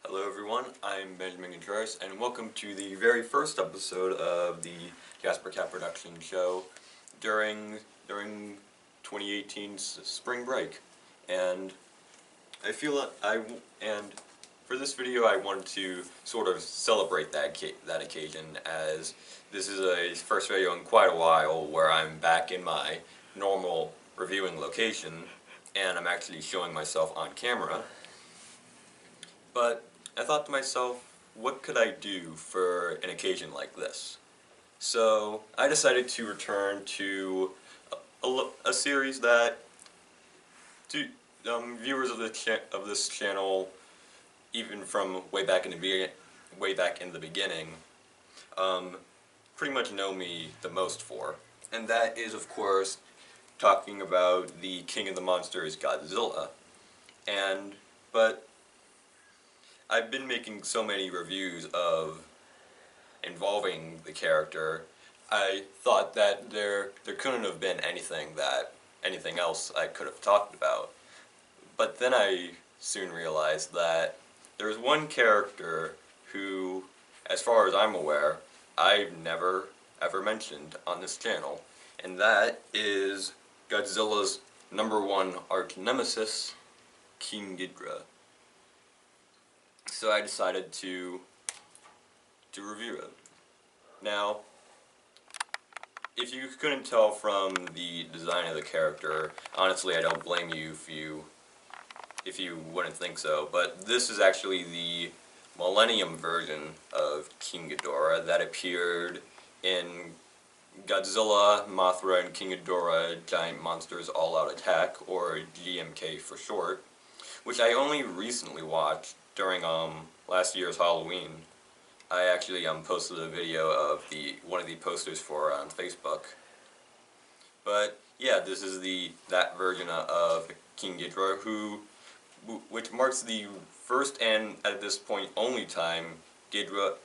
Hello everyone, I'm Benjamin Ghidorah, and welcome to the very first episode of the JasperCatProductions show during 2018's spring break. And I feel and for this video I wanted to sort of celebrate that occasion, as this is a first video in quite a while where I'm back in my normal reviewing location and I'm actually showing myself on camera. But I thought to myself, what could I do for an occasion like this? So I decided to return to a series that viewers of this channel, even from way back in the beginning, pretty much know me the most for, and that is, of course, talking about the King of the Monsters, Godzilla. But I've been making so many reviews involving the character, I thought that there couldn't have been anything else I could have talked about. But then I soon realized that there's one character who, as far as I'm aware, I've never ever mentioned on this channel, and that is Godzilla's #1 arch nemesis, King Ghidorah. So I decided to review it. Now, if you couldn't tell from the design of the character, honestly I don't blame you if you wouldn't think so, but this is actually the Millennium version of King Ghidorah that appeared in Godzilla, Mothra, and King Ghidorah Giant Monsters All-Out Attack, or GMK for short, which I only recently watched during last year's Halloween. I actually posted a video of one of the posters for on Facebook. But yeah, this is that version of King Ghidorah, which marks the first and at this point only time Ghidorah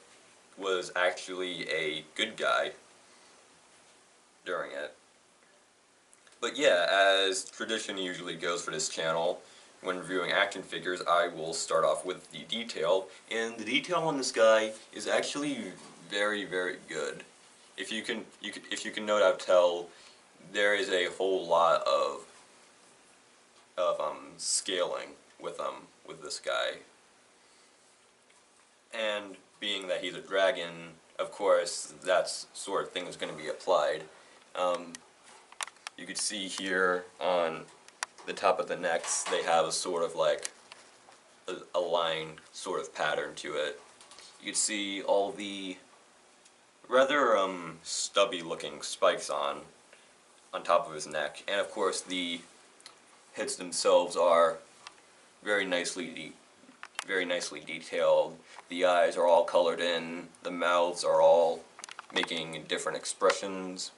was actually a good guy during it. But yeah, as tradition usually goes for this channel, when reviewing action figures, I will start off with the detail, and the detail on this guy is actually very, very good. If you can no doubt tell, there is a whole lot of scaling with this guy, and being that he's a dragon, of course, that sort of thing is going to be applied. You could see here on the top of the necks, they have a sort of like a line sort of pattern to it. You can see all the rather stubby looking spikes on top of his neck, and of course the heads themselves are very nicely detailed. The eyes are all colored in, the mouths are all making different expressions,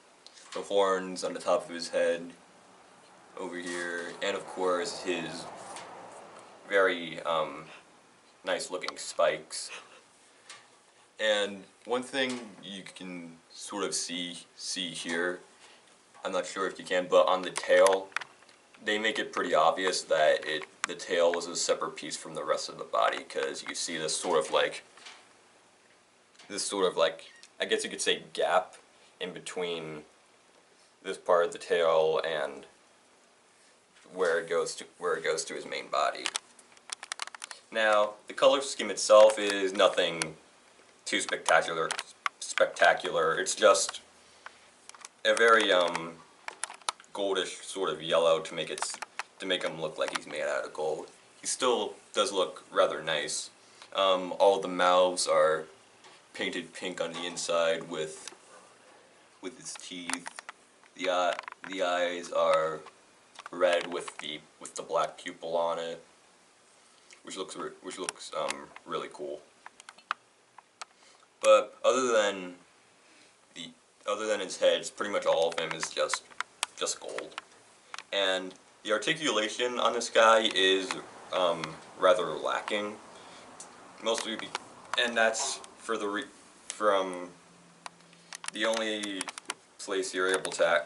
the horns on the top of his head over here, and of course his very nice looking spikes. And one thing you can sort of see here, I'm not sure if you can, but on the tail, they make it pretty obvious that the tail is a separate piece from the rest of the body, because you see this sort of like, I guess you could say, gap in between this part of the tail and where it goes to his main body. Now, the color scheme itself is nothing too spectacular. It's just a very goldish sort of yellow to make him look like he's made out of gold. He still does look rather nice. All the mouths are painted pink on the inside with his teeth. The eyes are red with the black pupil on it, which looks really cool. But other than his head, pretty much all of him is just gold. And the articulation on this guy is rather lacking, and that's from the only place you're able to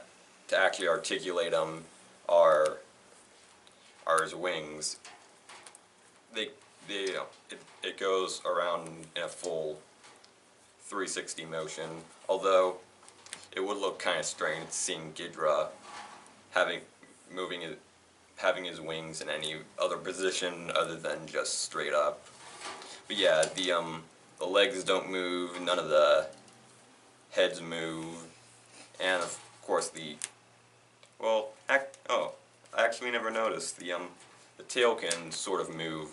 actually articulate him are his wings. it goes around in a full 360 motion, although it would look kind of strange seeing Ghidorah having moving it having his wings in any other position other than just straight up. But yeah, the legs don't move, none of the heads move, and of course I actually never noticed the tail can sort of move.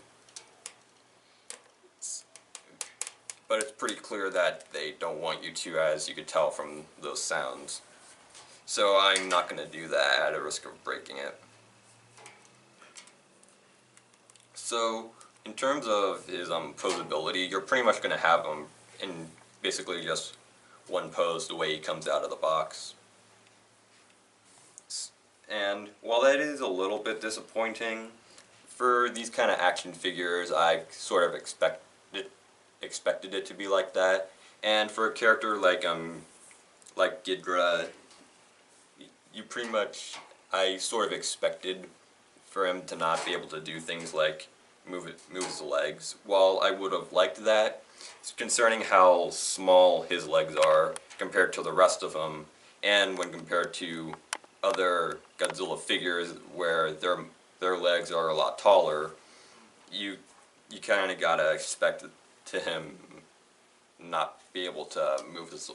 But it's pretty clear that they don't want you to, as you could tell from those sounds. So I'm not going to do that at a risk of breaking it. So, in terms of his posability, you're pretty much going to have him in basically just one pose the way he comes out of the box. And while that is a little bit disappointing, for these kind of action figures, I sort of expected it to be like that. And for a character like Ghidorah, I sort of expected for him to not be able to do things like move his legs. While I would have liked that, it's concerning how small his legs are compared to the rest of them, and when compared to other Godzilla figures where their legs are a lot taller, you kind of gotta expect to him not be able to move his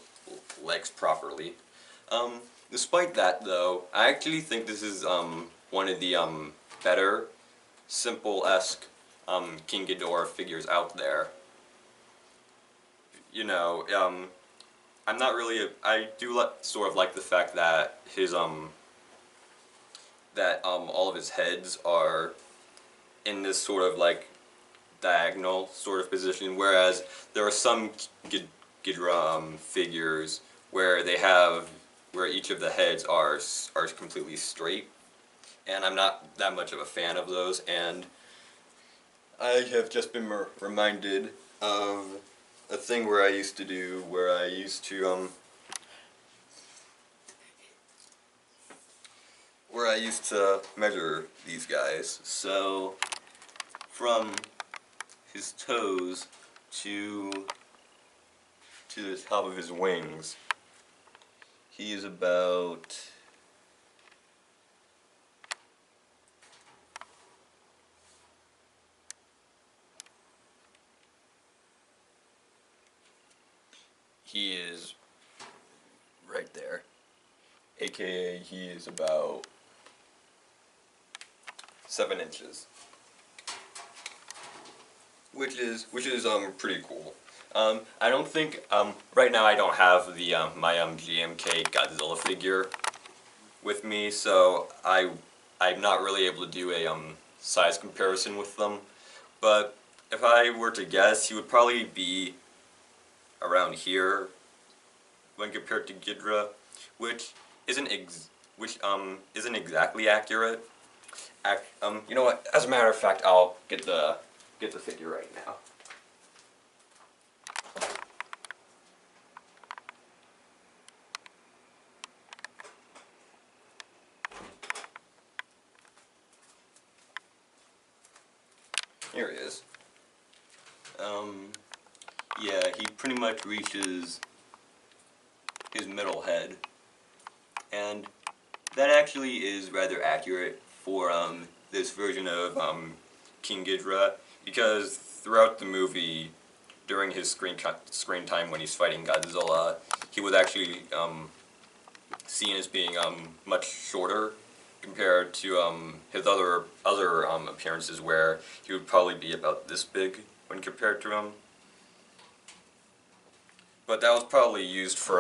legs properly. Despite that, though, I actually think this is one of the better, simple-esque King Ghidorah figures out there. You know, I'm not really I do sort of like the fact that his all of his heads are in this sort of like diagonal sort of position, whereas there are some Ghidorah figures where each of the heads are completely straight, and I'm not that much of a fan of those. And I have just been reminded of a thing where I used to measure these guys. So from his toes to the top of his wings, he is about right there, aka he is about 7 inches, which is pretty cool. I don't think right now I don't have the my GMK Godzilla figure with me, so I'm not really able to do a size comparison with them. But if I were to guess, he would probably be around here when compared to Ghidorah, which isn't exactly accurate. You know what? As a matter of fact, I'll get the figure right now. Here he is. Yeah, he pretty much reaches his middle head, and that actually is rather accurate for this version of King Ghidorah, because throughout the movie, during his screen time when he's fighting Godzilla, he was actually seen as being much shorter compared to his other appearances, where he would probably be about this big when compared to him. But that was probably used for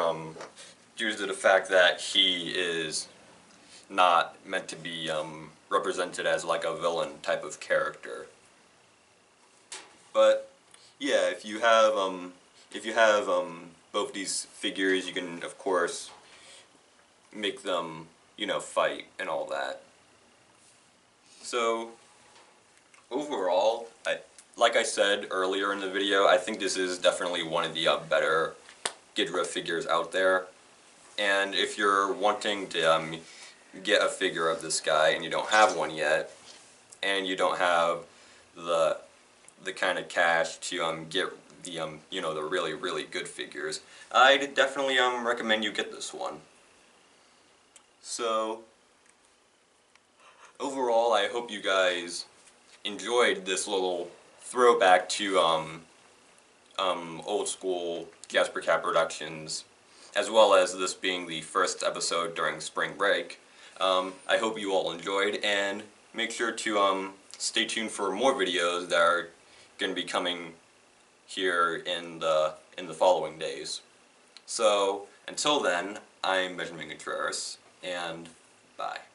due to the fact that he is not meant to be represented as like a villain type of character. But yeah, if you have both these figures, you can of course make them, you know, fight and all that. So overall, like I said earlier in the video, I think this is definitely one of the better Ghidorah figures out there. And if you're wanting to get a figure of this guy and you don't have one yet, and you don't have the the kind of cash to get the you know, the really good figures, I'd definitely recommend you get this one. So overall, I hope you guys enjoyed this little throwback to old school JasperCatProductions, as well as this being the first episode during spring break. I hope you all enjoyed, and make sure to stay tuned for more videos that are going to be coming here in the following days. So until then, I'm Benjamin Contreras, and bye.